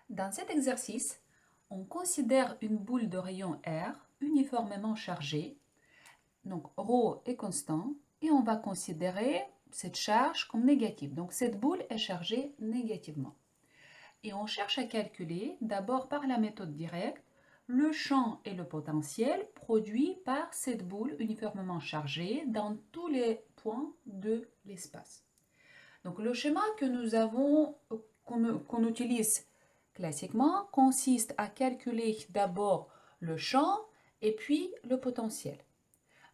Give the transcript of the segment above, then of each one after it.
Dans cet exercice, on considère une boule de rayon R uniformément chargée, donc ρ est constant, et on va considérer cette charge comme négative. Donc cette boule est chargée négativement. Et on cherche à calculer, d'abord par la méthode directe, le champ et le potentiel produits par cette boule uniformément chargée dans tous les points de l'espace. Donc le schéma que nous avons, qu'on utilise classiquement, consiste à calculer d'abord le champ et puis le potentiel.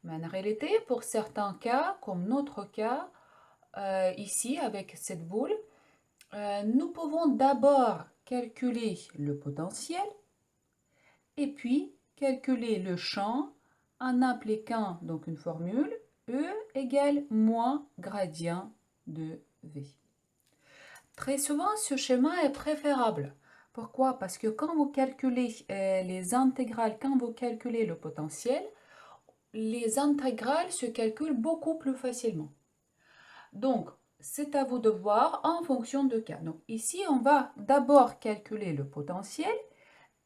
Mais en réalité, pour certains cas, comme notre cas ici avec cette boule, nous pouvons d'abord calculer le potentiel et puis calculer le champ en appliquant donc une formule E égale moins gradient de V. Très souvent, ce schéma est préférable. Pourquoi? Parce que quand vous calculez les intégrales, quand vous calculez le potentiel, les intégrales se calculent beaucoup plus facilement. Donc, c'est à vous de voir en fonction de cas. Donc, ici, on va d'abord calculer le potentiel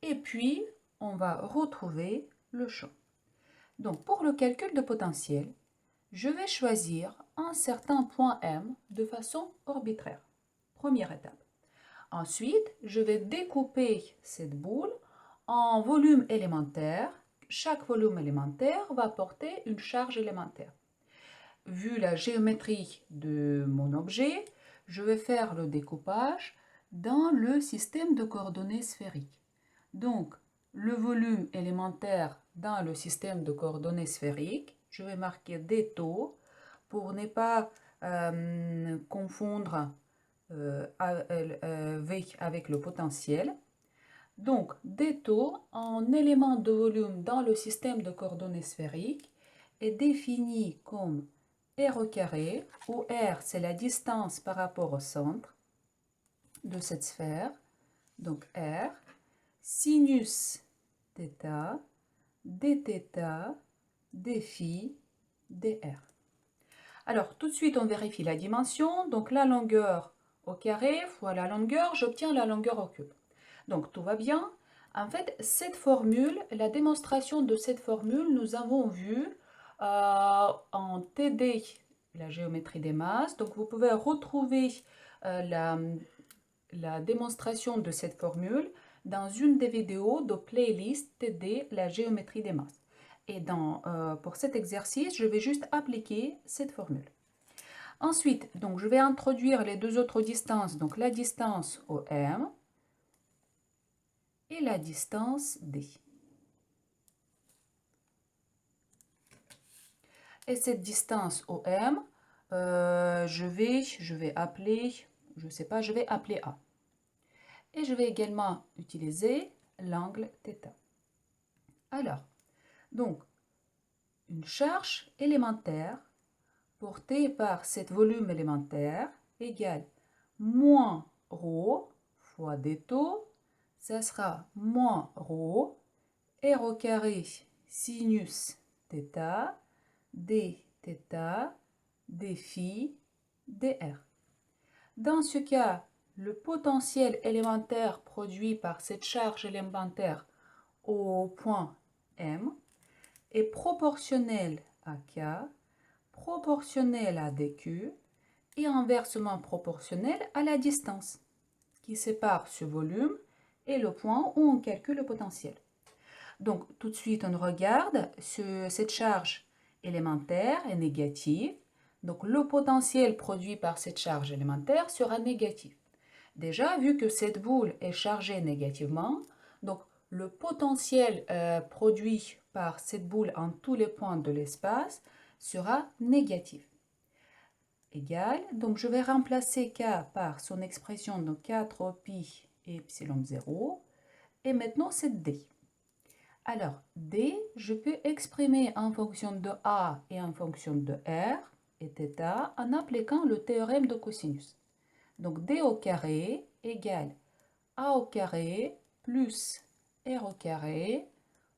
et puis on va retrouver le champ. Donc, pour le calcul de potentiel, je vais choisir un certain point M de façon arbitraire. Première étape. Ensuite, je vais découper cette boule en volumes élémentaires. Chaque volume élémentaire va porter une charge élémentaire. Vu la géométrie de mon objet, je vais faire le découpage dans le système de coordonnées sphériques. Donc, le volume élémentaire dans le système de coordonnées sphériques, je vais marquer des taux pour ne pas confondre V avec le potentiel. Donc, des taux en élément de volume dans le système de coordonnées sphériques est défini comme R au carré, où R c'est la distance par rapport au centre de cette sphère, donc R, sinus θ, dθ, dφ, dr. Alors, tout de suite, on vérifie la dimension. Donc, la longueur au carré fois la longueur, j'obtiens la longueur au cube. Donc, tout va bien. En fait, cette formule, la démonstration de cette formule, nous avons vu en TD, la géométrie des masses. Donc, vous pouvez retrouver la démonstration de cette formule dans une des vidéos de playlist TD, la géométrie des masses. Et pour cet exercice, je vais juste appliquer cette formule. Ensuite, donc, je vais introduire les deux autres distances, donc la distance OM et la distance D. Et cette distance OM, je vais appeler, je ne sais pas, je vais appeler A. Et je vais également utiliser l'angle θ. Alors, donc, une charge élémentaire portée par cet volume élémentaire égale moins ρ fois des taux, ça sera moins ρ, R au carré sinus θ, dθ, dφ, dr. Dans ce cas, le potentiel élémentaire produit par cette charge élémentaire au point M est proportionnel à K, proportionnel à dQ et inversement proportionnel à la distance qui sépare ce volume et le point où on calcule le potentiel. Donc tout de suite on regarde, cette charge élémentaire est négative, donc le potentiel produit par cette charge élémentaire sera négatif. Déjà, vu que cette boule est chargée négativement, donc le potentiel produit par cette boule en tous les points de l'espace sera négatif. Égal, donc je vais remplacer K par son expression de 4 pi epsilon 0, et maintenant c'est D. Alors, D, je peux exprimer en fonction de A et en fonction de R et θ en appliquant le théorème de cosinus. Donc, D au carré égale A au carré plus R au carré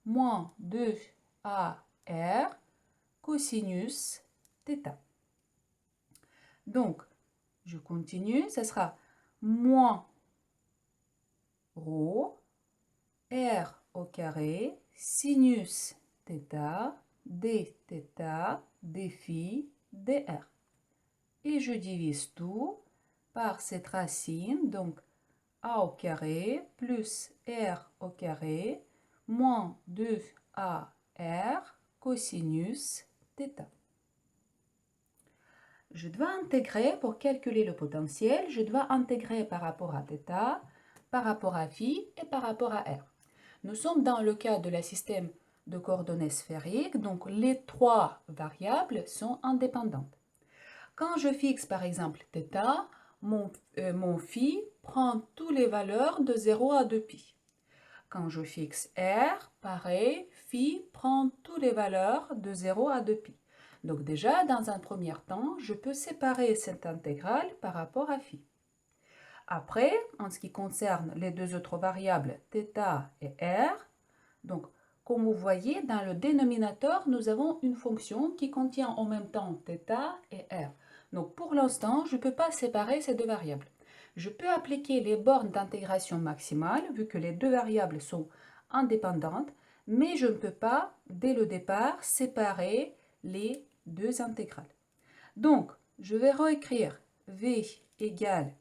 moins 2AR cosinus θ. Donc, je continue, ça sera moins ρ carré sinus θ dθ d phi dr. Et je divise tout par cette racine, donc a au carré plus r au carré moins 2ar cosinus θ. Je dois intégrer, pour calculer le potentiel, je dois intégrer par rapport à θ, par rapport à phi et par rapport à r. Nous sommes dans le cas de la système de coordonnées sphériques, donc les trois variables sont indépendantes. Quand je fixe par exemple θ, mon phi prend toutes les valeurs de 0 à 2π. Quand je fixe r, pareil, phi prend toutes les valeurs de 0 à 2π. Donc déjà, dans un premier temps, je peux séparer cette intégrale par rapport à phi. Après, en ce qui concerne les deux autres variables, θ et r, donc comme vous voyez, dans le dénominateur, nous avons une fonction qui contient en même temps θ et r. Donc pour l'instant, je ne peux pas séparer ces deux variables. Je peux appliquer les bornes d'intégration maximale, vu que les deux variables sont indépendantes, mais je ne peux pas, dès le départ, séparer les deux intégrales. Donc, je vais réécrire v égale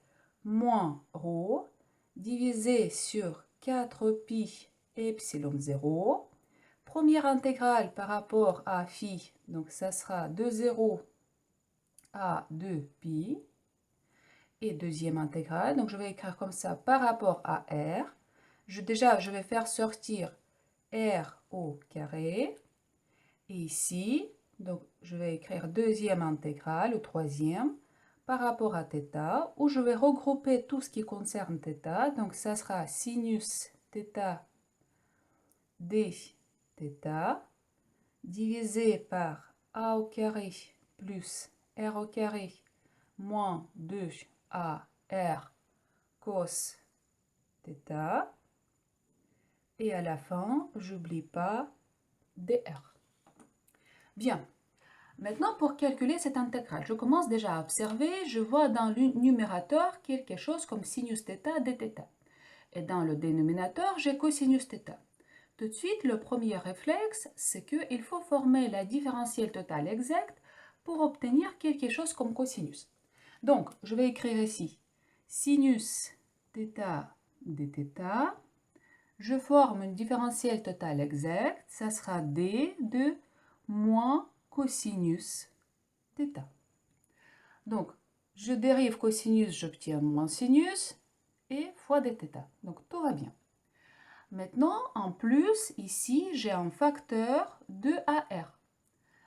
moins ρ divisé sur 4π epsilon 0. Première intégrale par rapport à phi, donc ça sera de 0 à 2π. Et deuxième intégrale, donc je vais écrire comme ça par rapport à r. Déjà, je vais faire sortir r au carré. Et ici, donc je vais écrire deuxième intégrale, ou troisième, par rapport à θ, où je vais regrouper tout ce qui concerne θ. Donc ça sera sinus θ d θ divisé par a au carré plus r au carré moins 2ar cos θ. Et à la fin, j'oublie pas dr. Bien. Maintenant, pour calculer cette intégrale, je commence déjà à observer, je vois dans le numérateur quelque chose comme sinus θ dθ. Et dans le dénominateur, j'ai cosinus θ. Tout de suite, le premier réflexe, c'est qu'il faut former la différentielle totale exacte pour obtenir quelque chose comme cosinus. Donc, je vais écrire ici sinus θ dθ. Je forme une différentielle totale exacte, ça sera d de moins cosinus θ. Donc, je dérive cosinus, j'obtiens moins sinus et fois dθ. Donc, tout va bien. Maintenant, en plus, ici, j'ai un facteur de AR.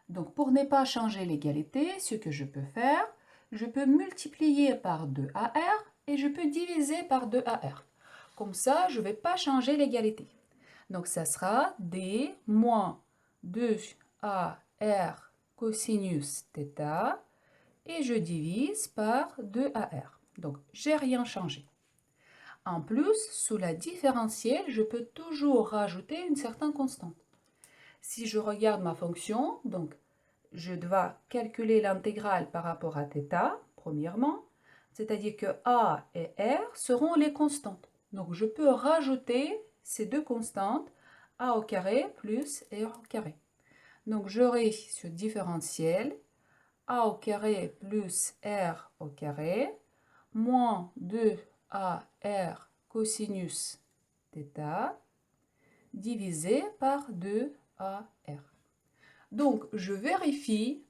Donc, pour ne pas changer l'égalité, ce que je peux faire, je peux multiplier par 2AR et je peux diviser par 2AR. Comme ça, je ne vais pas changer l'égalité. Donc, ça sera d moins 2AR cosinus θ et je divise par 2AR. Donc, j'ai rien changé. En plus, sous la différentielle, je peux toujours rajouter une certaine constante. Si je regarde ma fonction, donc je dois calculer l'intégrale par rapport à θ, premièrement, c'est-à-dire que a et r seront les constantes. Donc je peux rajouter ces deux constantes, a au carré plus r au carré. Donc j'aurai ce différentiel, a au carré plus r au carré, moins 2ar cosinus θ, divisé par 2ar. Donc, je vérifie,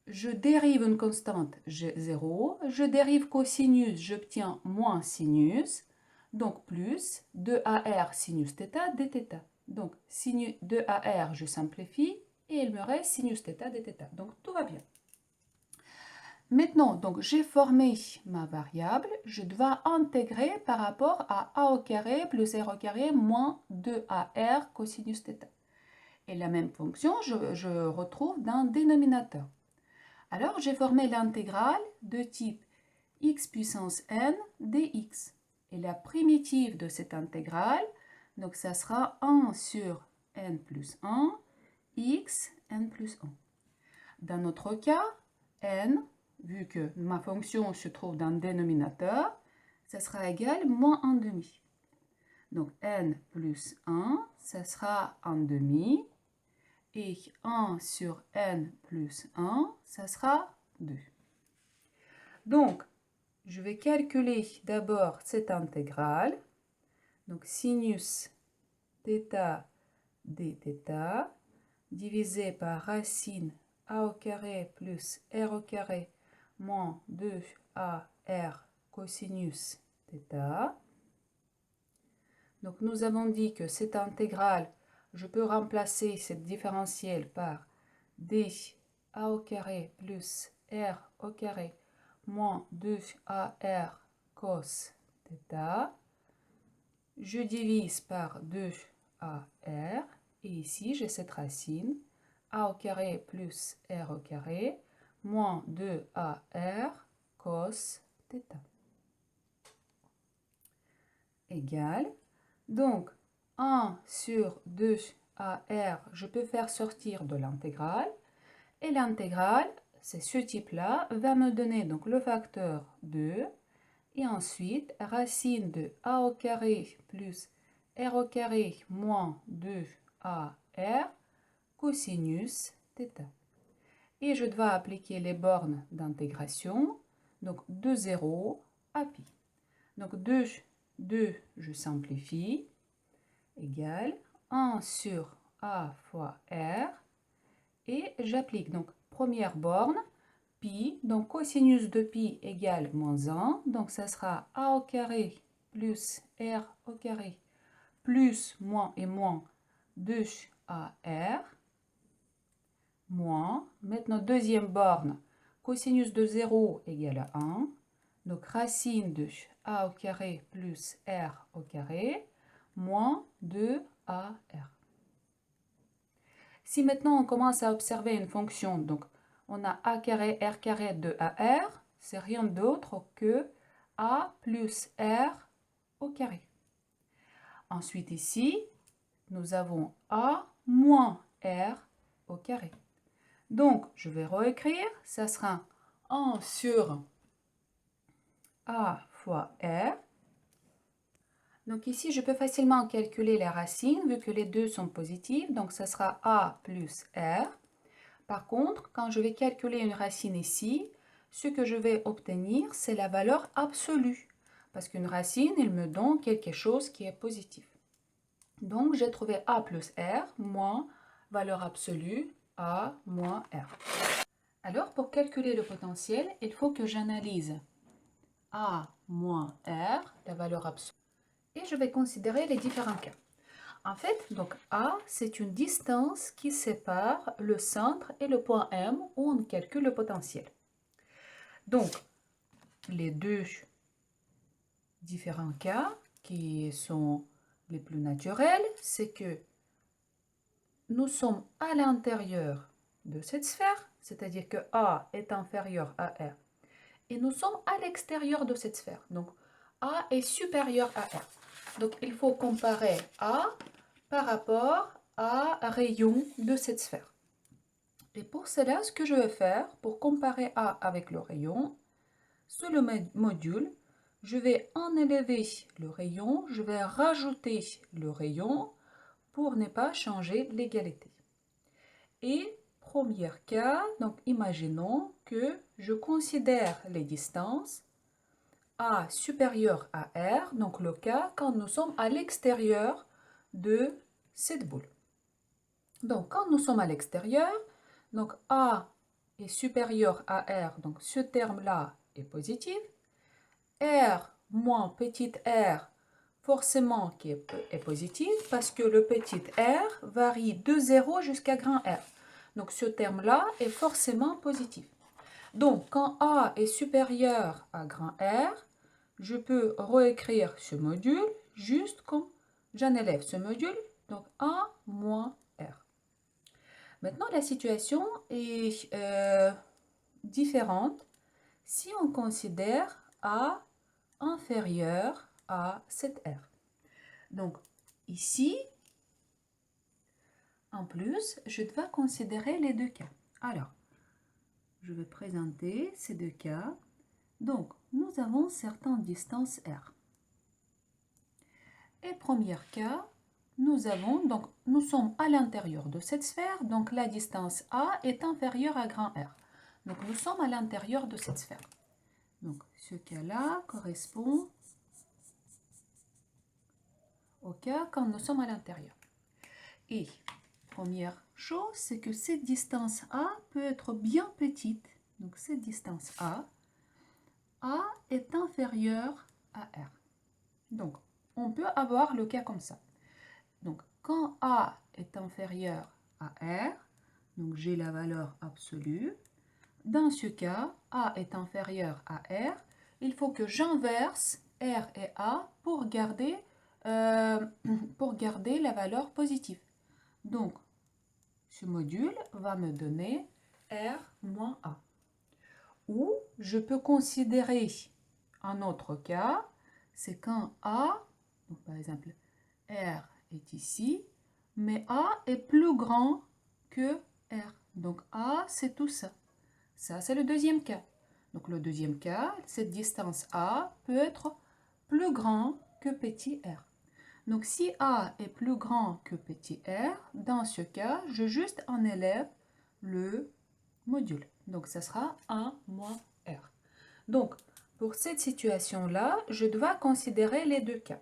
je dérive une constante 0, je dérive cosinus, j'obtiens moins sinus, donc plus 2ar sinus θ dθ. Donc, sinus 2ar, je simplifie, et il me reste sinus θ dθ. Donc, tout va bien. Maintenant, donc j'ai formé ma variable, je dois intégrer par rapport à a au carré plus r au carré moins 2ar cosinus θ. Et la même fonction, je retrouve dans le dénominateur. Alors, j'ai formé l'intégrale de type x puissance n dx. Et la primitive de cette intégrale, donc ça sera 1 sur n plus 1, x n plus 1. Dans notre cas, n, vu que ma fonction se trouve dans le dénominateur, ça sera égal moins 1 demi. Donc n plus 1, ça sera 1/2. Et 1 sur n plus 1, ça sera 2. Donc, je vais calculer d'abord cette intégrale. Donc, sinus θ dθ divisé par racine a au carré plus r au carré moins 2ar cosinus θ. Donc, nous avons dit que cette intégrale, je peux remplacer cette différentielle par d a au carré plus r au carré moins 2ar cos θ. Je divise par 2ar et ici j'ai cette racine a au carré plus r au carré moins 2ar cos θ égale. Donc 1 sur 2ar, je peux faire sortir de l'intégrale. Et l'intégrale, c'est ce type-là, va me donner donc le facteur 2. Et ensuite, racine de a au carré plus r au carré moins 2ar cosinus θ. Et je dois appliquer les bornes d'intégration. Donc, de 0 à pi. Donc, 2, je simplifie, égale 1 sur a fois r. Et j'applique, donc, première borne, pi, donc cosinus de pi égale moins 1, donc ça sera a au carré plus r au carré plus moins et moins 2ar moins, maintenant deuxième borne, cosinus de 0 égale à 1, donc racine de a au carré plus r au carré moins 2ar. Si maintenant on commence à observer une fonction, donc on a a carré r carré de ar, c'est rien d'autre que a plus r au carré. Ensuite ici, nous avons a moins r au carré. Donc je vais réécrire, ça sera 1 sur a fois r. Donc ici, je peux facilement calculer les racines vu que les deux sont positives, donc ça sera a plus r. Par contre, quand je vais calculer une racine ici, ce que je vais obtenir, c'est la valeur absolue. Parce qu'une racine, il me donne quelque chose qui est positif. Donc, j'ai trouvé a plus r moins valeur absolue a moins r. Alors, pour calculer le potentiel, il faut que j'analyse a moins r, la valeur absolue, et je vais considérer les différents cas. En fait, donc A, c'est une distance qui sépare le centre et le point M où on calcule le potentiel. Donc, les deux différents cas qui sont les plus naturels, c'est que nous sommes à l'intérieur de cette sphère, c'est-à-dire que A est inférieur à R, et nous sommes à l'extérieur de cette sphère. Donc, A est supérieur à R. Donc, il faut comparer A par rapport à rayon de cette sphère. Et pour cela, ce que je vais faire, pour comparer A avec le rayon, sur le module, je vais enlever le rayon, je vais rajouter le rayon pour ne pas changer l'égalité. Et premier cas, donc imaginons que je considère les distances A supérieure à R, donc le cas quand nous sommes à l'extérieur de cette boule. Donc, quand nous sommes à l'extérieur, donc A est supérieur à R, donc ce terme-là est positif. R moins petit r, forcément qui est positif, parce que le petit r varie de 0 jusqu'à grand R. Donc, ce terme-là est forcément positif. Donc, quand A est supérieur à grand R, je peux réécrire ce module juste comme j'enlève ce module, donc A moins R. Maintenant, la situation est différente si on considère A inférieur à 7R. Donc, ici, en plus, je dois considérer les deux cas. Alors, je vais présenter ces deux cas. Donc, nous avons certaines distances R. Et Et premier cas, nous sommes à l'intérieur de cette sphère, donc la distance A est inférieure à grand R. Donc nous sommes à l'intérieur de cette sphère. Donc ce cas-là correspond au cas quand nous sommes à l'intérieur. Et première chose, c'est que cette distance A peut être bien petite. Donc cette distance A est inférieure à R. Donc on peut avoir le cas comme ça. Donc quand A est inférieur à R, donc j'ai la valeur absolue. Dans ce cas, A est inférieur à R. Il faut que j'inverse R et A pour garder la valeur positive. Donc, ce module va me donner R moins A. Ou je peux considérer un autre cas, c'est quand A, donc par exemple R est ici, mais A est plus grand que R. Donc A, c'est tout ça. Ça, c'est le deuxième cas. Donc le deuxième cas, cette distance A peut être plus grand que petit r. Donc si A est plus grand que petit r, dans ce cas, je juste en élève le module. Donc ça sera 1 moins r. Donc pour cette situation-là, je dois considérer les deux cas.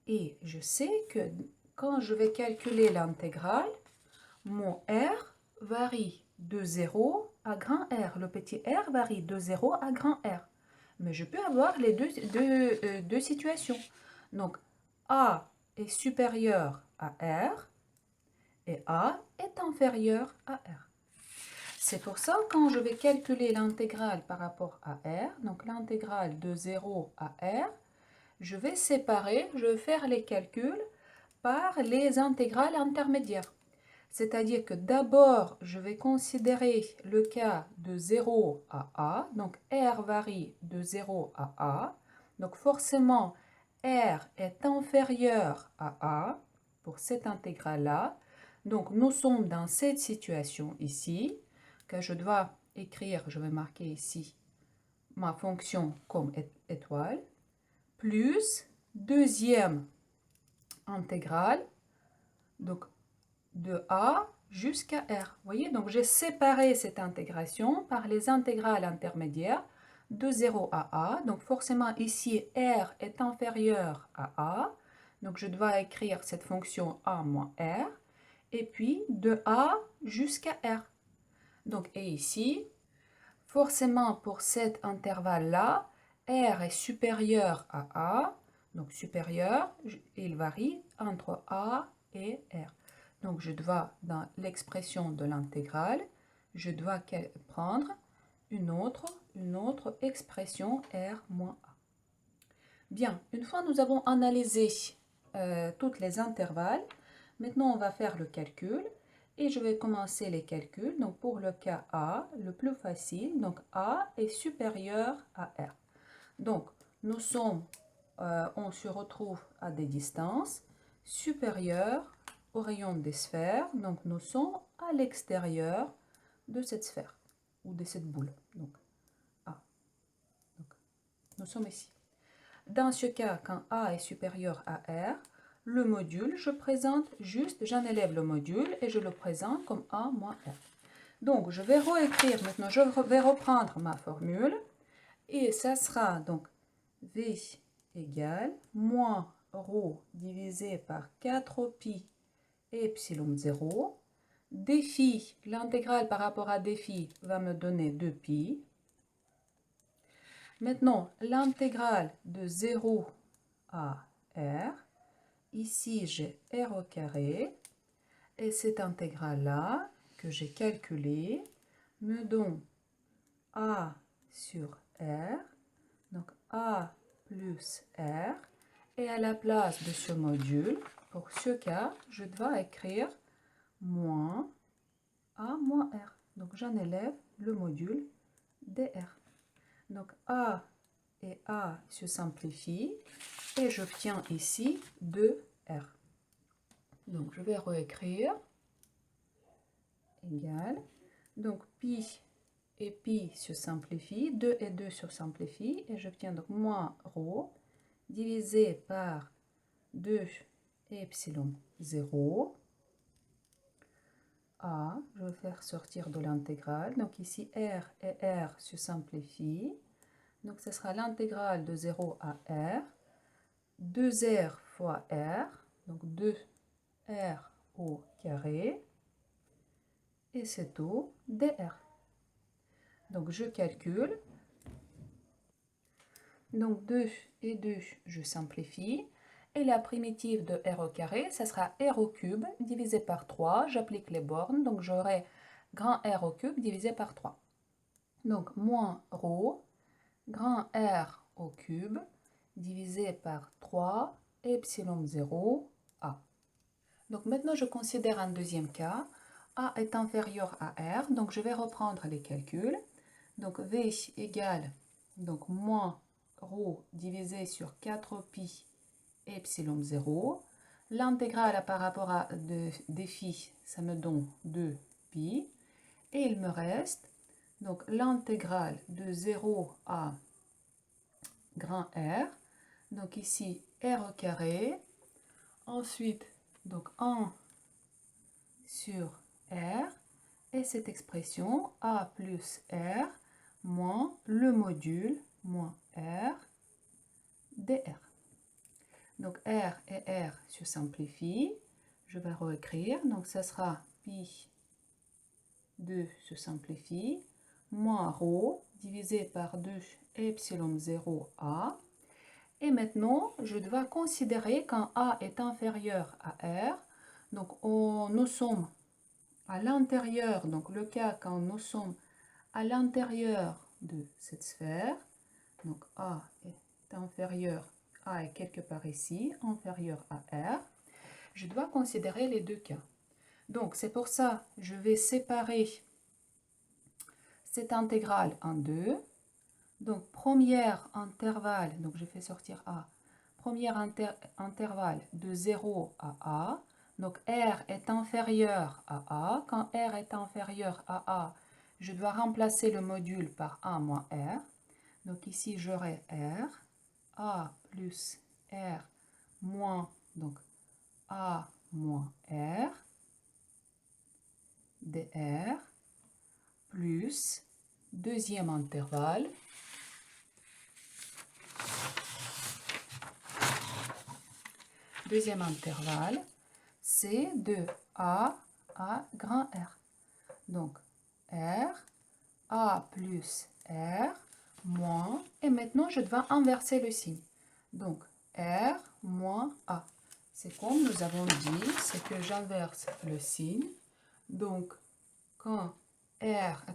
Et je sais que quand je vais calculer l'intégrale, mon r varie de 0 à grand R. Le petit r varie de 0 à grand R. Mais je peux avoir les deux situations. Donc, A est supérieur à R et A est inférieur à R. C'est pour ça quand je vais calculer l'intégrale par rapport à R, donc l'intégrale de 0 à R, je vais faire les calculs par les intégrales intermédiaires. C'est-à-dire que d'abord, je vais considérer le cas de 0 à A. Donc, R varie de 0 à A. Donc, forcément, R est inférieur à A pour cette intégrale-là. Donc, nous sommes dans cette situation ici, que je dois écrire, je vais marquer ici ma fonction comme étoile, plus deuxième intégrale, donc de A jusqu'à R. Vous voyez, donc j'ai séparé cette intégration par les intégrales intermédiaires de 0 à A. Donc forcément ici, R est inférieur à A. Donc je dois écrire cette fonction A moins R. Et puis de A jusqu'à R. Donc et ici, forcément pour cet intervalle-là, R est supérieur à A. Donc supérieur, il varie entre A et R. Donc, je dois, dans l'expression de l'intégrale, je dois prendre une autre expression R moins A. Bien, une fois nous avons analysé toutes les intervalles, maintenant on va faire le calcul. Et je vais commencer les calculs. Donc, pour le cas A, le plus facile, donc A est supérieur à R. Donc, on se retrouve à des distances supérieures au rayon des sphères. Donc, nous sommes à l'extérieur de cette sphère ou de cette boule. Donc, A. Donc, nous sommes ici. Dans ce cas, quand A est supérieur à R, le module, j'en élève le module et je le présente comme A moins R. Donc, je vais réécrire maintenant, je vais reprendre ma formule et ça sera donc V égale moins ρ divisé par 4pi epsilon 0. Défi, l'intégrale par rapport à défi va me donner 2pi. Maintenant, l'intégrale de 0 à R, ici j'ai R au carré, et cette intégrale-là que j'ai calculée me donne A sur R, donc A plus R, et à la place de ce module, pour ce cas, je dois écrire moins A moins R. Donc j'en élève le module dr. Donc A et A se simplifient et j'obtiens ici 2R. Donc je vais réécrire égal. Donc pi et pi se simplifient, 2 et 2 se simplifient et j'obtiens donc moins ρ divisé par 2 epsilon 0. A, je vais faire sortir de l'intégrale. Donc ici, R et R se simplifient. Donc ce sera l'intégrale de 0 à R. 2R fois R, donc 2R au carré. Et c'est tout dr. Donc je calcule. Donc 2 et 2, je simplifie. Et la primitive de r au carré, ça sera r au cube divisé par 3. J'applique les bornes, donc j'aurai grand R au cube divisé par 3. Donc moins ρ, grand R au cube divisé par 3 epsilon 0 A. Donc maintenant je considère un deuxième cas. A est inférieur à R, donc je vais reprendre les calculs. Donc V égale donc moins ρ divisé sur 4pi epsilon 0. L'intégrale par rapport à des phi, ça me donne 2pi. Et il me reste donc l'intégrale de 0 à grand R. Donc ici R au carré. Ensuite, donc 1 sur R. Et cette expression A plus R moins le module moins R dr. Donc R et R se simplifient. Je vais réécrire. Donc ça sera pi 2 se simplifie. Moins ρ divisé par 2 epsilon 0 A. Et maintenant, je dois considérer quand A est inférieur à R. Donc nous sommes à l'intérieur, donc le cas quand nous sommes à l'intérieur de cette sphère. Donc A est inférieur, A est quelque part ici, inférieur à R. Je dois considérer les deux cas. Donc c'est pour ça que je vais séparer cette intégrale en deux. Donc premier intervalle, donc je fais sortir A. Premier intervalle de 0 à A. Donc R est inférieur à A. Quand R est inférieur à A, je dois remplacer le module par A moins R. Donc ici, j'aurai R, A plus R moins, donc A moins R, dr, plus deuxième intervalle, c'est de A à grand R. Donc R, A plus R, moins, et maintenant je dois inverser le signe. Donc R moins A. C'est comme nous avons dit, c'est que j'inverse le signe. Donc quand R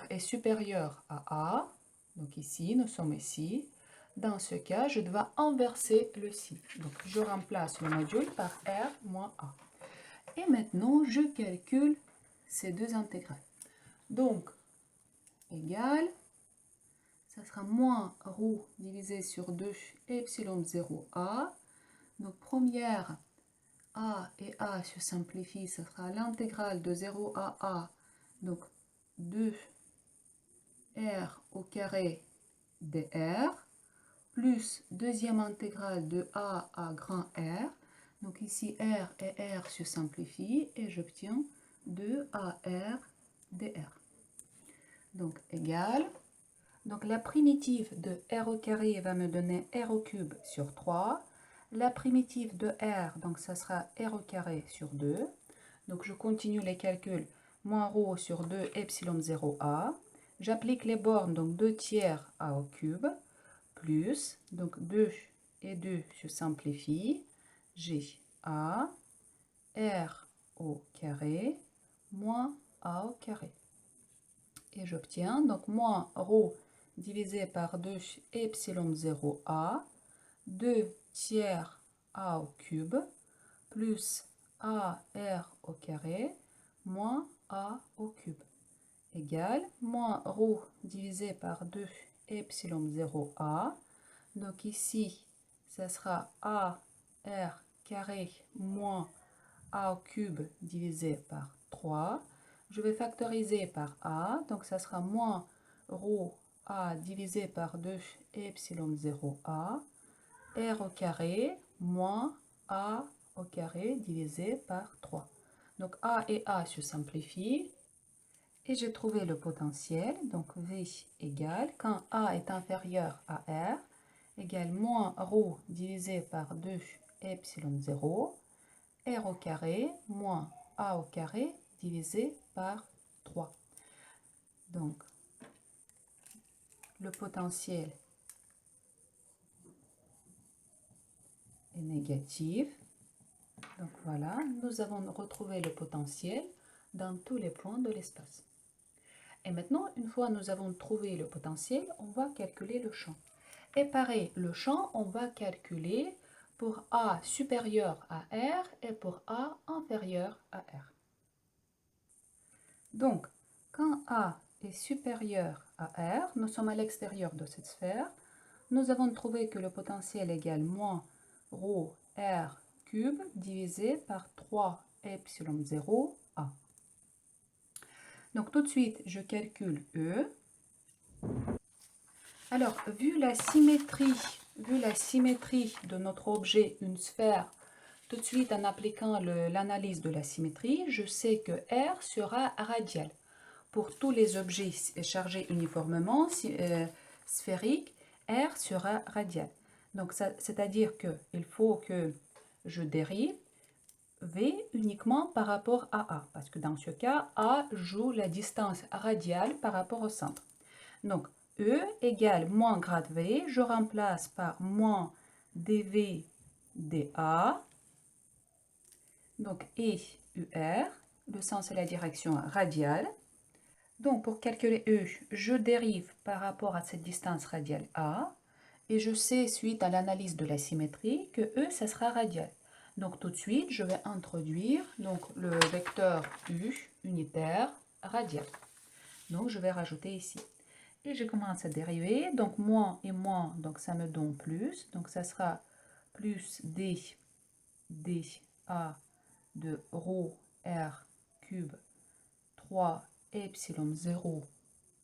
est supérieur à A, donc ici, nous sommes ici, dans ce cas, je dois inverser le signe. Donc je remplace le module par R moins A. Et maintenant, je calcule ces deux intégrales. Donc, égal, ça sera moins ρ divisé sur 2 epsilon 0a. Donc, première, A et A se simplifient, ça sera l'intégrale de 0 à A. Donc, 2R au carré dr, plus deuxième intégrale de A à grand R. Donc ici, R et R se simplifient et j'obtiens 2AR dr. Donc égal. Donc la primitive de R au carré va me donner R au cube sur 3. La primitive de R, donc ça sera R au carré sur 2. Donc je continue les calculs. Moins ρ sur 2 epsilon 0a. J'applique les bornes, donc 2 tiers A au cube. Plus, donc 2 et 2 se simplifient. J'ai A, R au carré, moins A au carré. Et j'obtiens donc moins ρ divisé par 2 epsilon 0a, 2 tiers A au cube, plus AR au carré, moins A au cube, égale moins ρ divisé par 2 epsilon 0a. Donc ici, ça sera AR carré moins A au cube divisé par 3. Je vais factoriser par A, donc ça sera moins ρ A divisé par 2 epsilon 0A, R au carré moins A au carré divisé par 3. Donc A et A se simplifient. Et j'ai trouvé le potentiel. Donc V égale, quand A est inférieur à R, égale moins ρ divisé par 2 epsilon 0, R au carré moins A au carré divisé par 3. Donc, le potentiel est négatif. Donc voilà, nous avons retrouvé le potentiel dans tous les points de l'espace. Et maintenant, une fois nous avons trouvé le potentiel, on va calculer le champ. Et pareil, le champ, on va calculer pour A supérieur à R et pour A inférieur à R. Donc, quand A est supérieur à R, nous sommes à l'extérieur de cette sphère, nous avons trouvé que le potentiel égale moins ρ R cube divisé par 3 epsilon 0 A. Donc tout de suite, je calcule E. Alors, vu la symétrie de notre objet, une sphère, tout de suite en appliquant l'analyse de la symétrie, je sais que R sera radial. Pour tous les objets chargés uniformément, sphériques, R sera radial. Donc, c'est-à-dire qu'il faut que je dérive V uniquement par rapport à A, parce que dans ce cas, A joue la distance radiale par rapport au centre. Donc, E égale moins grade V, je remplace par moins dV dA, donc et UR, le sens et la direction radiale. Donc, pour calculer E, je dérive par rapport à cette distance radiale A, et je sais, suite à l'analyse de la symétrie, que E, ça sera radial. Donc, tout de suite, je vais introduire donc, le vecteur U unitaire radial. Donc, je vais rajouter ici. Et je commence à dériver, donc moins et moins, donc ça me donne plus, donc ça sera plus d dA de ρ R cube 3 epsilon 0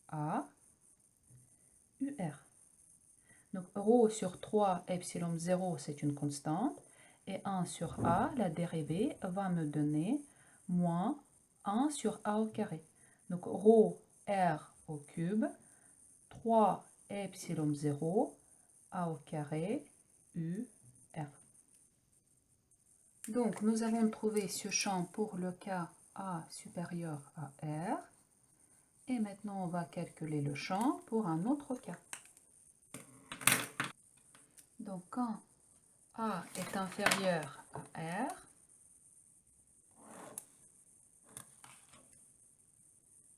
A UR. Donc ρ sur 3 epsilon 0, c'est une constante, et 1 sur A, la dérivée, va me donner moins 1 sur A au carré. Donc ρ R au cube 3 epsilon 0 A au carré U R. Donc nous avons trouvé ce champ pour le cas A supérieur à R. Et maintenant on va calculer le champ pour un autre cas. Donc quand A est inférieur à R,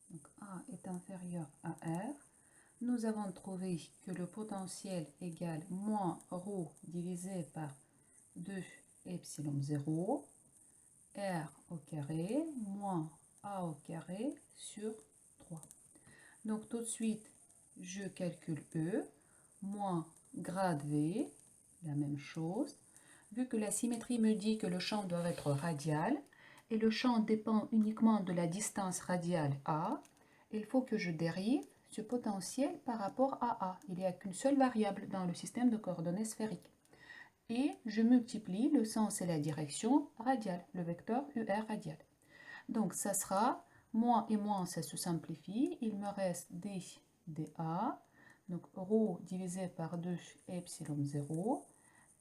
donc A est inférieur à R, nous avons trouvé que le potentiel égale moins ρ divisé par 2 epsilon 0, R au carré, moins A au carré sur 3. Donc tout de suite, je calcule E, moins grade V, la même chose. Vu que la symétrie me dit que le champ doit être radial, et le champ dépend uniquement de la distance radiale A, il faut que je dérive ce potentiel par rapport à A. Il n'y a qu'une seule variable dans le système de coordonnées sphériques. Et je multiplie le sens et la direction radiale, le vecteur UR radial. Donc ça sera moins et moins, ça se simplifie. Il me reste d dA, donc ρ divisé par 2 epsilon 0,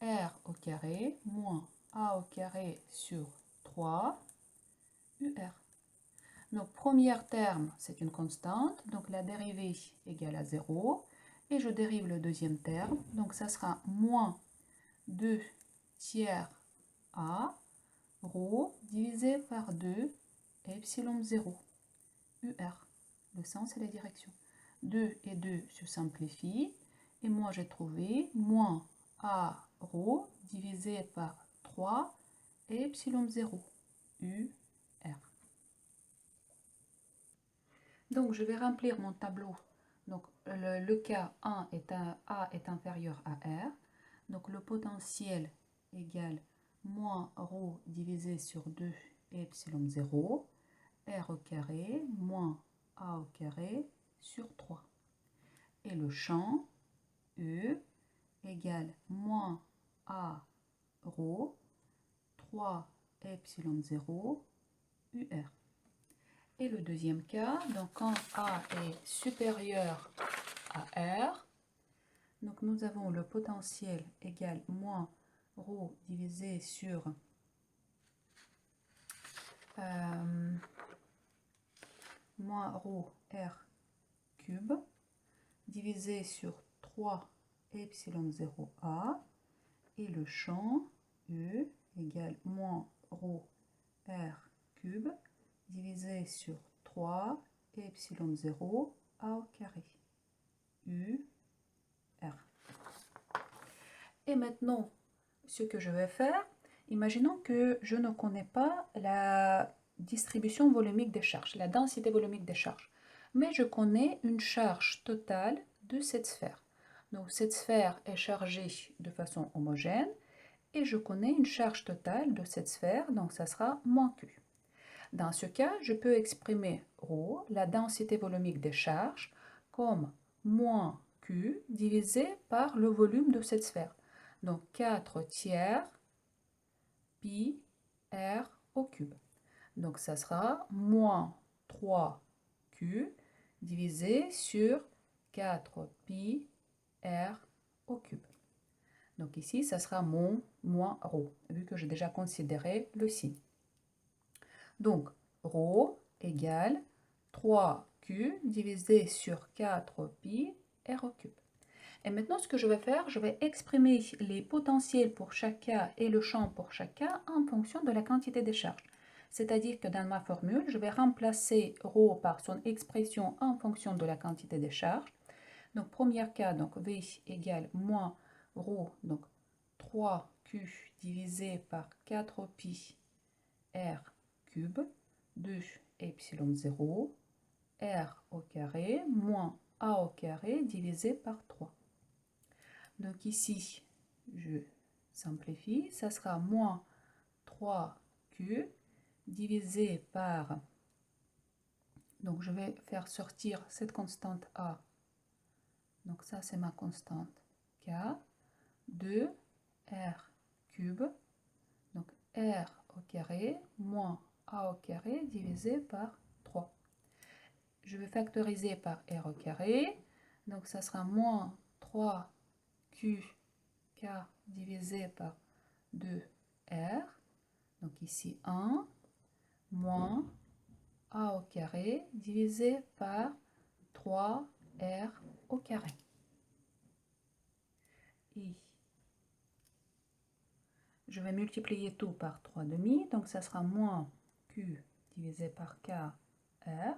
R au carré moins A au carré sur 3 UR. Donc premier terme, c'est une constante, donc la dérivée égale à 0. Et je dérive le deuxième terme, donc ça sera moins 2 tiers A, ρ divisé par 2 epsilon 0, UR, le sens et la direction. 2 et 2 se simplifient, et moi j'ai trouvé moins A ρ divisé par 3 epsilon 0, UR. Donc je vais remplir mon tableau. Donc le cas 1 est A est inférieur à R. Donc le potentiel égale moins ρ divisé sur 2 epsilon 0, R au carré moins A au carré sur 3. Et le champ E égale moins A rho 3 epsilon 0 UR. Et le deuxième cas, donc quand A est supérieur à R, donc nous avons le potentiel égal moins ρ divisé sur moins ρ R cube divisé sur 3 epsilon 0 A et le champ E égale moins ρ R cube divisé sur 3 epsilon 0 A au carré U R. Et maintenant, ce que je vais faire, imaginons que je ne connais pas la distribution volumique des charges, la densité volumique des charges, mais je connais une charge totale de cette sphère. Donc cette sphère est chargée de façon homogène et je connais une charge totale de cette sphère, donc ça sera moins Q. Dans ce cas, je peux exprimer ρ, la densité volumique des charges, comme moins Q divisé par le volume de cette sphère. Donc 4 tiers pi r au cube. Donc ça sera moins 3Q divisé sur 4 pi r au cube. Donc ici, ça sera mon moins ρ, vu que j'ai déjà considéré le signe. Donc, ρ égale 3Q divisé sur 4 pi r au cube. Et maintenant, ce que je vais faire, je vais exprimer les potentiels pour chaque cas et le champ pour chaque cas en fonction de la quantité des charges. C'est-à-dire que dans ma formule, je vais remplacer ρ par son expression en fonction de la quantité des charges. Donc, premier cas, donc V égale moins ρ, donc 3Q divisé par 4 pi r cube, 2 epsilon 0, r au carré, moins a au carré divisé par 3. Donc ici, je simplifie, ça sera moins 3Q divisé par, donc je vais faire sortir cette constante A, donc ça c'est ma constante K, 2 R cube, donc R au carré, moins A au carré divisé par 3. Je vais factoriser par R au carré, donc ça sera moins 3Q K divisé par 2R, donc ici 1, moins A au carré divisé par 3R au carré. Et je vais multiplier tout par 3 demi, donc ça sera moins Q divisé par KR.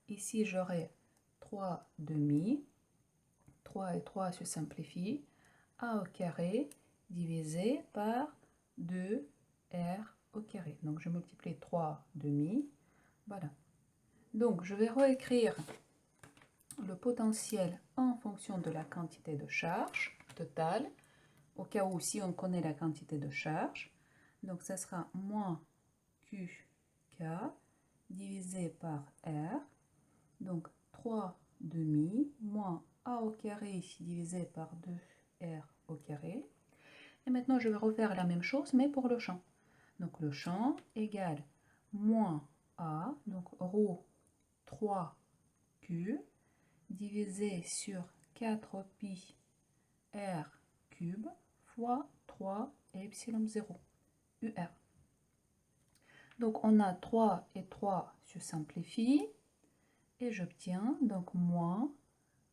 Ici, j'aurai 3 demi, 3 et 3 se simplifient, A au carré divisé par 2R au carré. Donc, je multiplie 3 demi, voilà. Donc, je vais réécrire le potentiel en fonction de la quantité de charge totale, au cas où si on connaît la quantité de charge. Donc, ça sera moins QK divisé par R. Donc, 3 demi moins A au carré divisé par 2R au carré. Et maintenant, je vais refaire la même chose, mais pour le champ. Donc, le champ égale moins A, donc ρ 3Q, divisé sur 4 pi R cube fois 3 epsilon 0, UR. Donc, on a 3 et 3 se simplifient. Et j'obtiens donc moins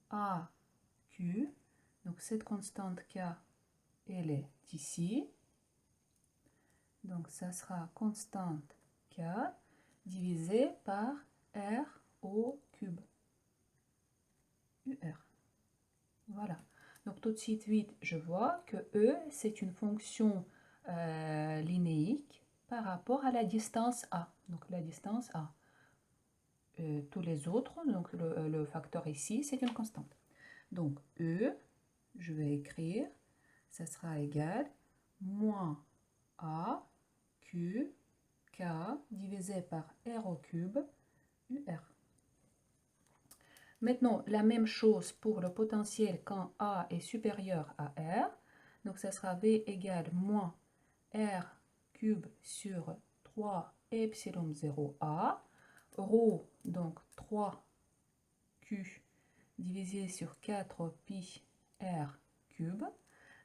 AQ. Donc cette constante K, elle est ici. Donc ça sera constante K divisé par R au cube. UR. Voilà. Donc tout de suite, vite, je vois que E, c'est une fonction linéique par rapport à la distance A. Donc la distance A. Tous les autres, donc le facteur ici, c'est une constante. Donc E, je vais écrire, ça sera égal moins A Q K divisé par R au cube UR. Maintenant, la même chose pour le potentiel quand A est supérieur à R. Donc, ça sera V égale moins R cube sur 3 epsilon 0A. Rho, donc 3Q divisé sur 4 pi R cube.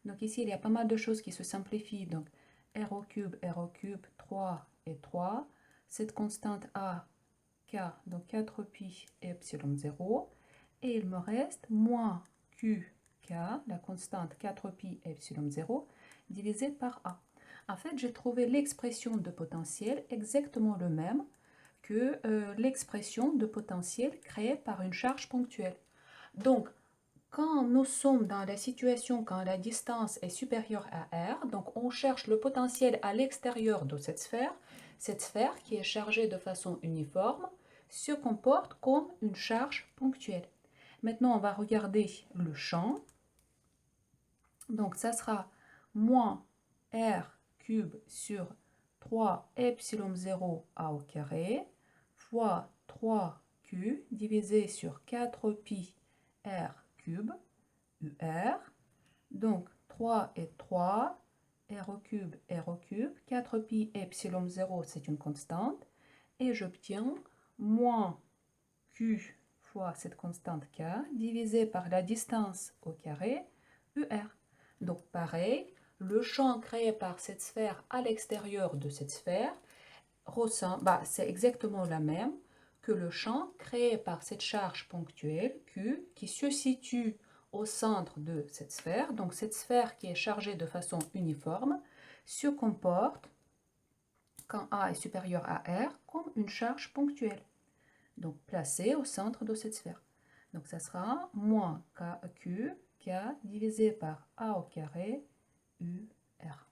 Donc ici, il y a pas mal de choses qui se simplifient. Donc R au cube, 3 et 3. Cette constante A, K, donc 4 pi epsilon 0. Et il me reste moins QK, la constante 4 pi epsilon 0, divisé par A. En fait, j'ai trouvé l'expression de potentiel exactement le même que l'expression de potentiel créée par une charge ponctuelle. Donc, quand nous sommes dans la situation quand la distance est supérieure à R, donc on cherche le potentiel à l'extérieur de cette sphère qui est chargée de façon uniforme, se comporte comme une charge ponctuelle. Maintenant, on va regarder le champ. Donc, ça sera moins R cube sur 3 epsilon 0 A au carré fois 3Q divisé sur 4 pi R cube UR. Donc 3 et 3, R au cube, 4 pi epsilon 0, c'est une constante. Et j'obtiens moins Q fois cette constante K divisé par la distance au carré UR. Donc pareil, le champ créé par cette sphère à l'extérieur de cette sphère, c'est exactement la même que le champ créé par cette charge ponctuelle Q qui se situe au centre de cette sphère. Donc cette sphère qui est chargée de façon uniforme se comporte, quand A est supérieur à R, comme une charge ponctuelle. Donc placée au centre de cette sphère. Donc ça sera moins KQ, K divisé par A au carré UR.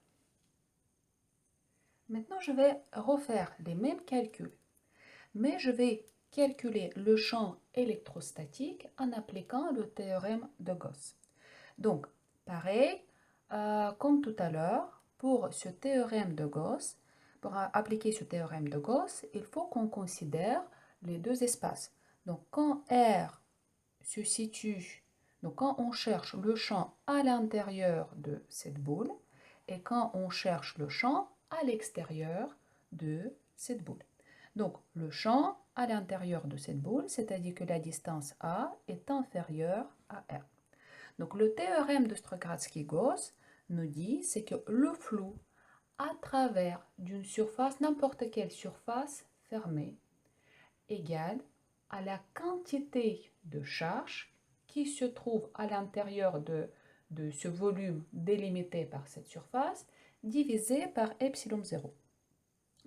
Maintenant, je vais refaire les mêmes calculs, mais je vais calculer le champ électrostatique en appliquant le théorème de Gauss. Donc, pareil, comme tout à l'heure, pour ce théorème de Gauss, pour appliquer ce théorème de Gauss, il faut qu'on considère les deux espaces. Donc, quand R se situe, donc quand on cherche le champ à l'intérieur de cette boule, et quand on cherche le champ à l'extérieur de cette boule. Donc, le champ à l'intérieur de cette boule, c'est-à-dire que la distance A est inférieure à R. Donc, le théorème de Strogatsky-Gauss nous dit c'est que le flou à travers d'une surface, n'importe quelle surface fermée, égale à la quantité de charge qui se trouve à l'intérieur de ce volume délimité par cette surface, divisé par epsilon 0.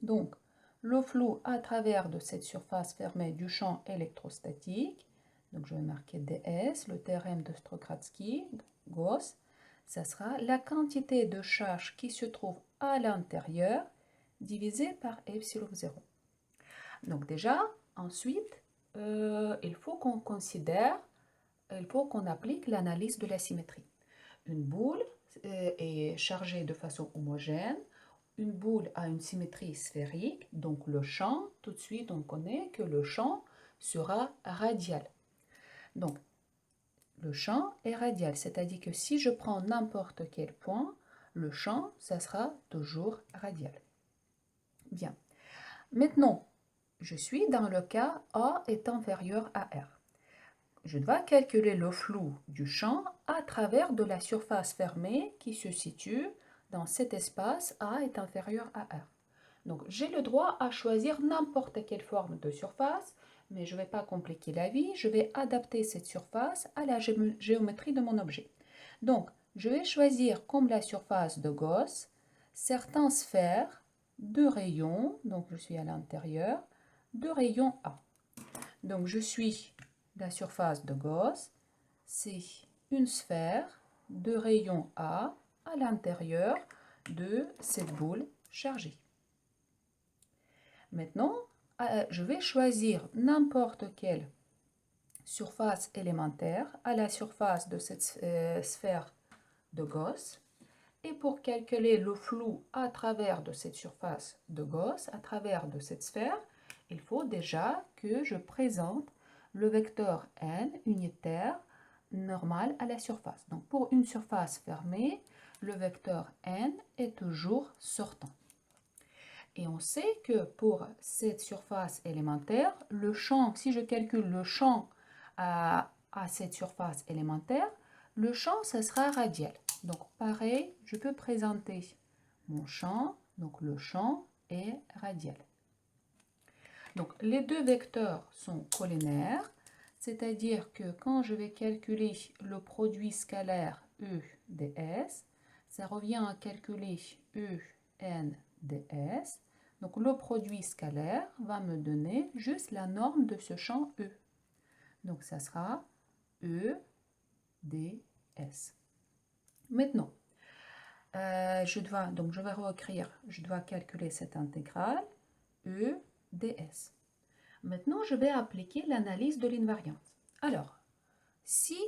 Donc, le flou à travers de cette surface fermée du champ électrostatique, donc je vais marquer ds, le théorème de Strogatsky-Gauss, ça sera la quantité de charge qui se trouve à l'intérieur divisé par epsilon 0. Donc déjà, ensuite, il faut qu'on considère, il faut qu'on applique l'analyse de la symétrie. Une boule est chargée de façon homogène. Une boule a une symétrie sphérique, donc le champ, tout de suite on connaît que le champ sera radial. Donc le champ est radial, c'est-à-dire que si je prends n'importe quel point, le champ, ça sera toujours radial. Bien. Maintenant, je suis dans le cas A est inférieur à R. Je dois calculer le flou du champ à travers de la surface fermée qui se situe dans cet espace A est inférieur à R. Donc j'ai le droit à choisir n'importe quelle forme de surface, mais je ne vais pas compliquer la vie, je vais adapter cette surface à la géométrie de mon objet. Donc je vais choisir comme la surface de Gauss certaines sphères de rayons, donc je suis à l'intérieur, de rayon A. Donc je suis la surface de Gauss, c'est une sphère de rayon A à l'intérieur de cette boule chargée. Maintenant, je vais choisir n'importe quelle surface élémentaire à la surface de cette sphère de Gauss. Et pour calculer le flou à travers de cette surface de Gauss, à travers de cette sphère, il faut déjà que je présente le vecteur n unitaire normal à la surface. Donc pour une surface fermée, le vecteur n est toujours sortant. Et on sait que pour cette surface élémentaire, le champ, si je calcule le champ à cette surface élémentaire, le champ, ça sera radial. Donc pareil, je peux présenter mon champ, donc le champ est radial. Donc les deux vecteurs sont collinaires, c'est-à-dire que quand je vais calculer le produit scalaire E ds, ça revient à calculer E n ds. Donc le produit scalaire va me donner juste la norme de ce champ E. Donc ça sera E ds. Maintenant, je vais réécrire, je dois calculer cette intégrale E ds. Maintenant, je vais appliquer l'analyse de l'invariance. Alors, si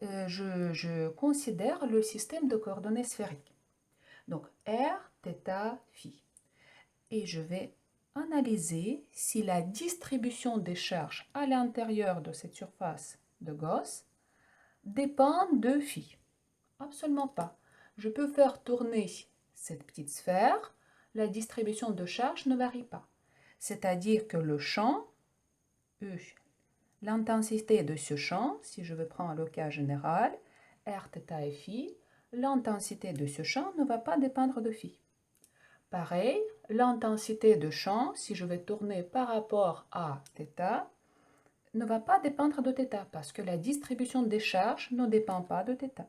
je considère le système de coordonnées sphériques, donc r, θ, phi, et je vais analyser si la distribution des charges à l'intérieur de cette surface de Gauss dépend de phi. Absolument pas. Je peux faire tourner cette petite sphère, la distribution de charges ne varie pas. C'est-à-dire que le champ, E, l'intensité de ce champ, si je veux prendre le cas général, r, θ et phi, l'intensité de ce champ ne va pas dépendre de phi. Pareil, l'intensité de champ, si je vais tourner par rapport à θ, ne va pas dépendre de θ, parce que la distribution des charges ne dépend pas de θ.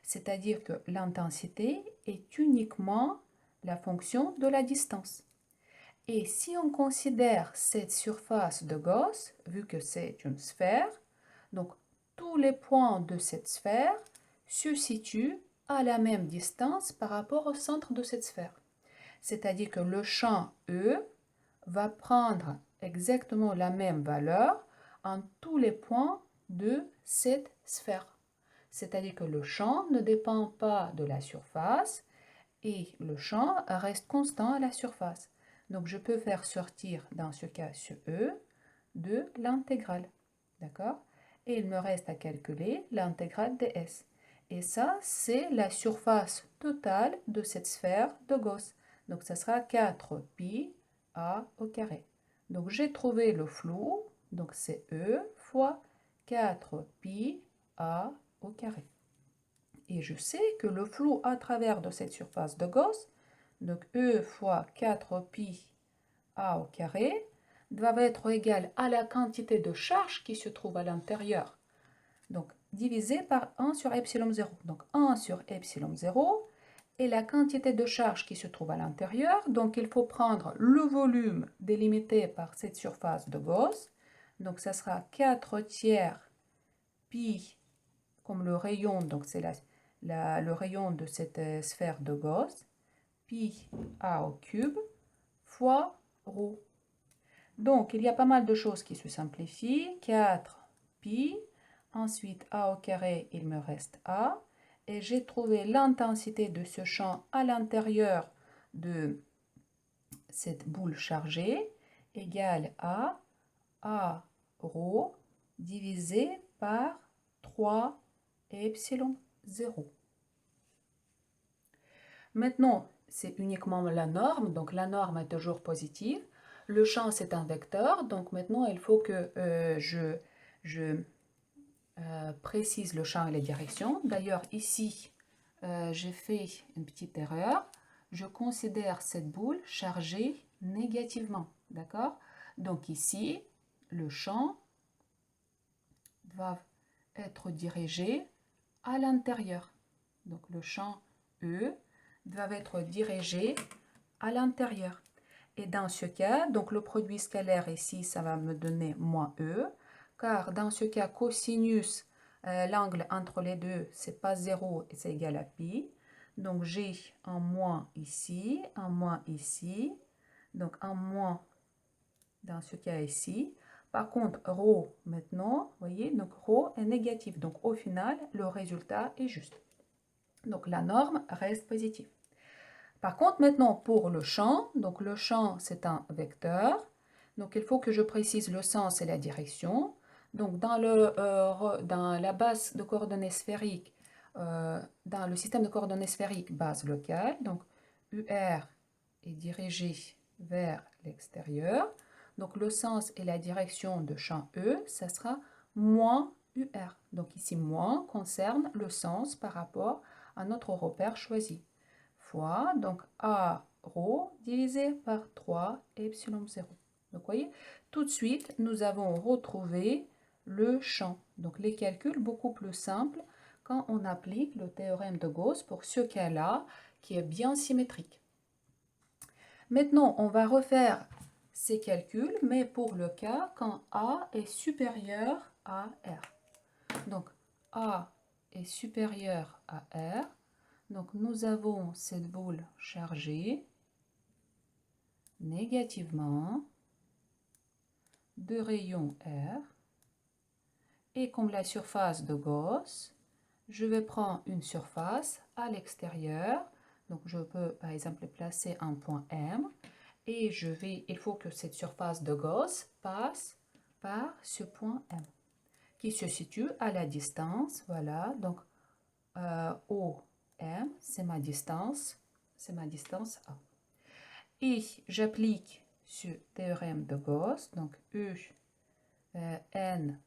C'est-à-dire que l'intensité est uniquement la fonction de la distance. Et si on considère cette surface de Gauss, vu que c'est une sphère, donc tous les points de cette sphère se situent à la même distance par rapport au centre de cette sphère. C'est-à-dire que le champ E va prendre exactement la même valeur en tous les points de cette sphère. C'est-à-dire que le champ ne dépend pas de la surface et le champ reste constant à la surface. Donc je peux faire sortir dans ce cas ce E de l'intégrale. D'accord? Et il me reste à calculer l'intégrale ds. Et ça, c'est la surface totale de cette sphère de Gauss. Donc ça sera 4 pi a au carré. Donc j'ai trouvé le flou, donc c'est E fois 4 pi a au carré. Et je sais que le flou à travers de cette surface de Gauss, donc E fois 4 pi a au carré, doit être égal à la quantité de charge qui se trouve à l'intérieur. Donc divisé par 1 sur epsilon 0. Donc 1 sur epsilon 0 est la quantité de charge qui se trouve à l'intérieur. Donc il faut prendre le volume délimité par cette surface de Gauss. Donc ça sera 4 tiers pi comme le rayon, donc c'est le rayon de cette sphère de Gauss, pi a au cube fois ρ. Donc il y a pas mal de choses qui se simplifient. 4 pi, ensuite a au carré, il me reste a. Et j'ai trouvé l'intensité de ce champ à l'intérieur de cette boule chargée égale à ρ divisé par 3 epsilon 0. Maintenant, c'est uniquement la norme, donc la norme est toujours positive. Le champ, c'est un vecteur, donc maintenant, il faut que je précise le champ et les directions. D'ailleurs, ici, j'ai fait une petite erreur. Je considère cette boule chargée négativement, d'accord? Donc ici, le champ va être dirigé à l'intérieur. Donc le champ E doit être dirigé à l'intérieur. Et dans ce cas, donc le produit scalaire ici, ça va me donner moins E, car dans ce cas, cosinus, l'angle entre les deux, c'est pas 0 et c'est égal à pi. Donc j'ai un moins ici, donc un moins dans ce cas ici. Par contre, ρ maintenant, vous voyez, donc ρ est négatif. Donc au final, le résultat est juste. Donc la norme reste positive. Par contre, maintenant pour le champ, donc le champ c'est un vecteur. Donc, il faut que je précise le sens et la direction. Donc, dans la base de coordonnées sphériques, dans le système de coordonnées sphériques base locale, donc UR est dirigé vers l'extérieur. Donc, le sens et la direction de champ E, ça sera moins UR. Donc, ici, moins concerne le sens par rapport à notre repère choisi. Fois, donc A rho divisé par 3 epsilon 0. Donc, vous voyez, tout de suite, nous avons retrouvé le champ. Donc, les calculs beaucoup plus simples quand on applique le théorème de Gauss pour ce cas-là qui est bien symétrique. Maintenant, on va refaire ces calculs, mais pour le cas quand A est supérieur à R. Donc, A est supérieur à R. Donc, nous avons cette boule chargée négativement de rayon R. Et comme la surface de Gauss, je vais prendre une surface à l'extérieur. Donc, je peux, par exemple, placer un point M. Et il faut que cette surface de Gauss passe par ce point M, qui se situe à la distance. Voilà, donc OM, c'est ma distance A. Et j'applique ce théorème de Gauss, donc E N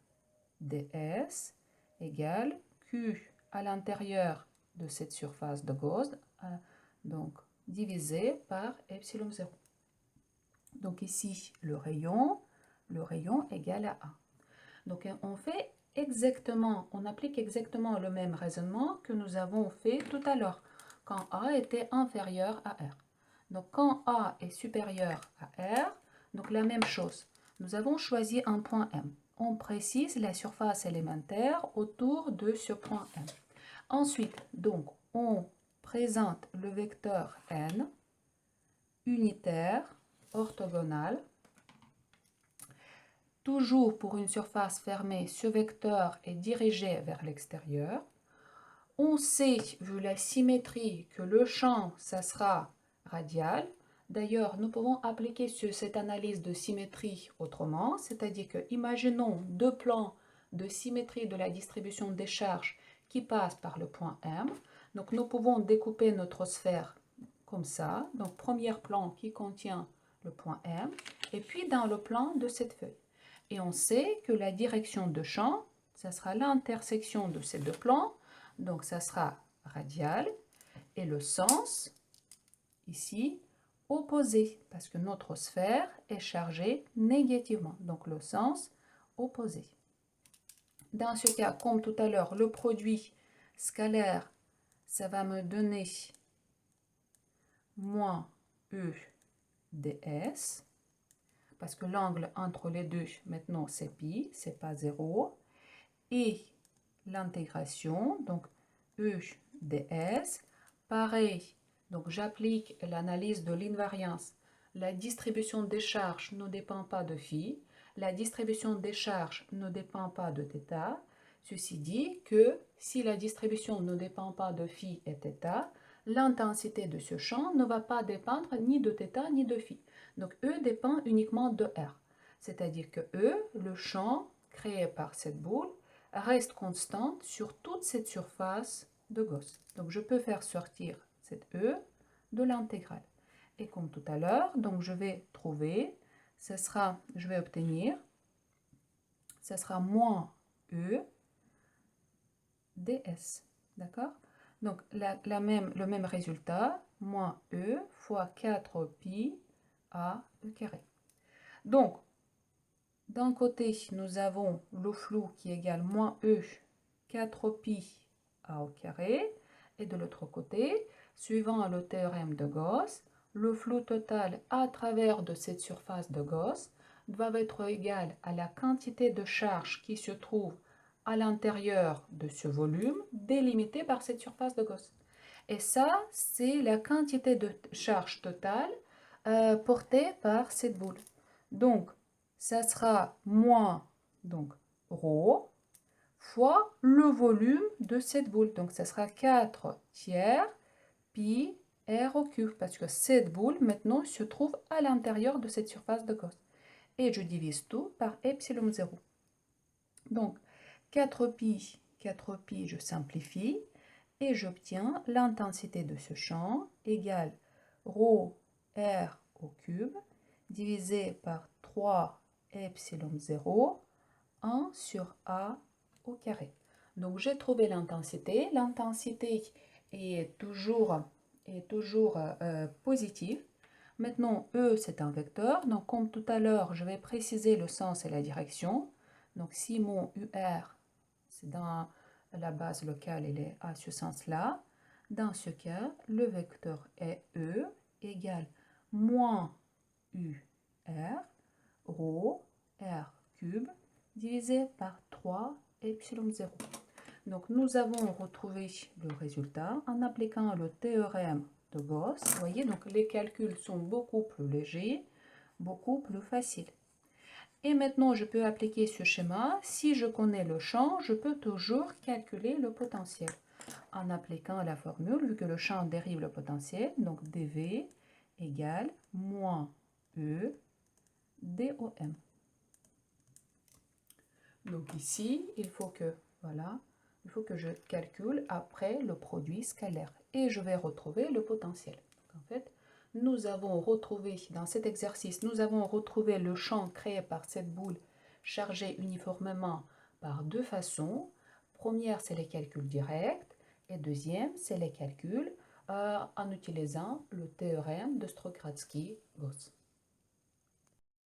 ds égale Q à l'intérieur de cette surface de Gauss, donc divisé par epsilon 0. Donc ici, le rayon égal à A. Donc on applique exactement le même raisonnement que nous avons fait tout à l'heure, quand A était inférieur à R. Donc quand A est supérieur à R, donc la même chose. Nous avons choisi un point M. On précise la surface élémentaire autour de ce point M. Ensuite, donc, on présente le vecteur N unitaire, orthogonal. Toujours pour une surface fermée, ce vecteur est dirigé vers l'extérieur. On sait, vu la symétrie, que le champ, ça sera radial. D'ailleurs, nous pouvons appliquer cette analyse de symétrie autrement, c'est-à-dire que, imaginons deux plans de symétrie de la distribution des charges qui passent par le point M. Donc, nous pouvons découper notre sphère comme ça. Donc, premier plan qui contient le point M, et puis dans le plan de cette feuille. Et on sait que la direction de champ, ça sera l'intersection de ces deux plans. Donc, ça sera radial. Et le sens, ici, opposé, parce que notre sphère est chargée négativement. Donc, le sens opposé. Dans ce cas, comme tout à l'heure, le produit scalaire, ça va me donner moins E ds, parce que l'angle entre les deux, maintenant, c'est pi, c'est pas 0. Et l'intégration, donc E ds, pareil, donc j'applique l'analyse de l'invariance. La distribution des charges ne dépend pas de phi, la distribution des charges ne dépend pas de θ. Ceci dit que si la distribution ne dépend pas de phi et θ, l'intensité de ce champ ne va pas dépendre ni de θ ni de phi. Donc E dépend uniquement de R. C'est-à-dire que E, le champ créé par cette boule, reste constante sur toute cette surface de Gauss. Donc je peux faire sortir cette E de l'intégrale. Et comme tout à l'heure, donc je vais trouver, je vais obtenir, ce sera moins E ds. D'accord? Donc le même résultat, moins E fois 4 pi à E carré. Donc, d'un côté, nous avons le flou qui égale moins E 4 pi à au carré. Et de l'autre côté, suivant le théorème de Gauss, le flou total à travers de cette surface de Gauss doit être égal à la quantité de charge qui se trouve à l'intérieur de ce volume délimité par cette surface de Gauss. Et ça, c'est la quantité de charge totale portée par cette boule. Donc, ça sera moins donc, ρ fois le volume de cette boule. Donc, ça sera 4 tiers pi r au cube, parce que cette boule, maintenant, se trouve à l'intérieur de cette surface de Gauss. et je divise tout par epsilon 0. Donc 4pi, je simplifie et j'obtiens l'intensité de ce champ égale rho r au cube divisé par 3 epsilon 0, 1 sur a au carré. Donc j'ai trouvé l'intensité. L'intensité est toujours positive. Maintenant, E, c'est un vecteur. Donc, comme tout à l'heure, je vais préciser le sens et la direction. Donc, si mon UR, c'est dans la base locale, il est à ce sens-là, dans ce cas, le vecteur est E égale moins UR, rho, R cube, divisé par 3 epsilon 0. Donc, nous avons retrouvé le résultat en appliquant le théorème de Gauss. Vous voyez, donc les calculs sont beaucoup plus légers, beaucoup plus faciles. Et maintenant, je peux appliquer ce schéma. Si je connais le champ, je peux toujours calculer le potentiel en appliquant la formule, vu que le champ dérive le potentiel. Donc, dV égale moins E DOM. Donc ici, il faut que je calcule après le produit scalaire et je vais retrouver le potentiel. Donc en fait, nous avons retrouvé, dans cet exercice, nous avons retrouvé le champ créé par cette boule chargée uniformément par deux façons. Première, c'est les calculs directs et deuxième, c'est les calculs en utilisant le théorème de Strogatsky-Gauss.